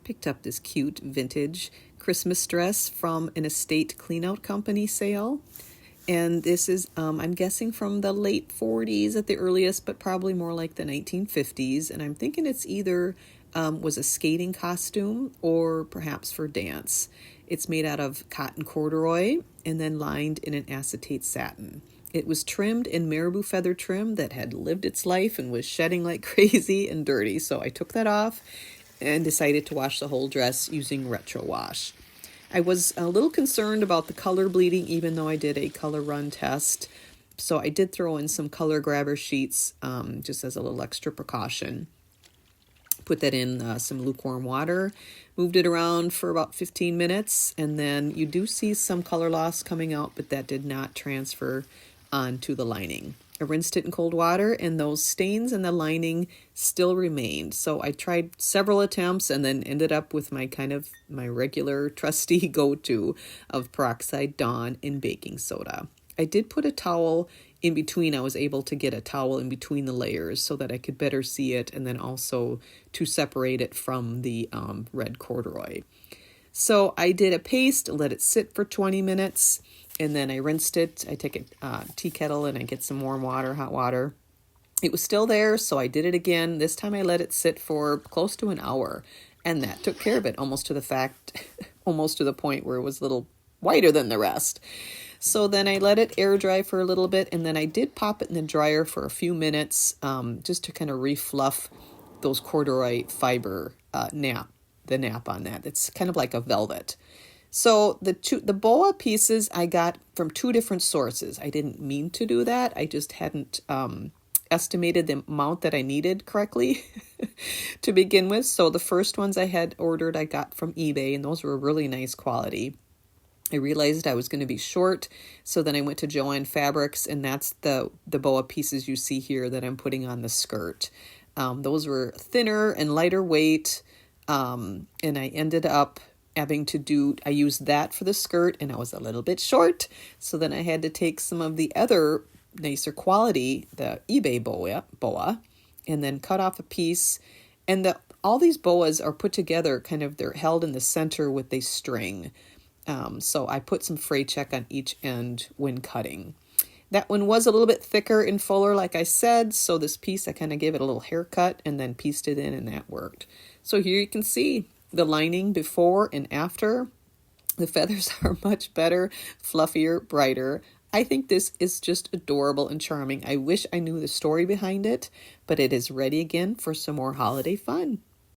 Picked up this cute vintage Christmas dress from an estate cleanout company sale. And this is, I'm guessing from the late 40s at the earliest, but probably more like the 1950s. And I'm thinking it's either was a skating costume or perhaps for dance. It's made out of cotton corduroy and then lined in an acetate satin. It was trimmed in marabou feather trim that had lived its life and was shedding like crazy and dirty. So I took that off and decided to wash the whole dress using retro wash. I was a little concerned about the color bleeding, even though I did a color run test. So I did throw in some color grabber sheets just as a little extra precaution. Put that in some lukewarm water, moved it around for about 15 minutes, and then you do see some color loss coming out, but that did not transfer onto the lining. I rinsed it in cold water, and those stains in the lining still remained. So I tried several attempts and then ended up with my regular trusty go-to of Peroxide, Dawn, and baking soda. I did put a towel in between. I was able to get a towel in between the layers so that I could better see it, and then also to separate it from the red corduroy. So I did a paste, let it sit for 20 minutes, and then I rinsed it. I take a tea kettle and I get some warm water, hot water. It was still there, so I did it again. This time I let it sit for close to an hour, and that took care of it, almost to the point where it was a little whiter than the rest. So then I let it air dry for a little bit, and then I did pop it in the dryer for a few minutes just to kind of refluff those corduroy fiber the nap on that. It's kind of like a velvet. So the boa pieces I got from two different sources. I didn't mean to do that. I just hadn't estimated the amount that I needed correctly to begin with. So the first ones I had ordered, I got from eBay, and those were really nice quality. I realized I was going to be short, so then I went to Joann Fabrics, and that's the boa pieces you see here that I'm putting on the skirt. Those were thinner and lighter weight, and I ended up having to I used that for the skirt, and I was a little bit short, so then I had to take some of the other nicer quality, the eBay boa, and then cut off a piece. And all these boas are put together, they're held in the center with a string. So I put some fray check on each end when cutting. That one was a little bit thicker and fuller, like I said, so this piece I kind of gave it a little haircut and then pieced it in, and that worked. So here you can see the lining before and after. The feathers are much better, fluffier, brighter. I think this is just adorable and charming. I wish I knew the story behind it, but it is ready again for some more holiday fun.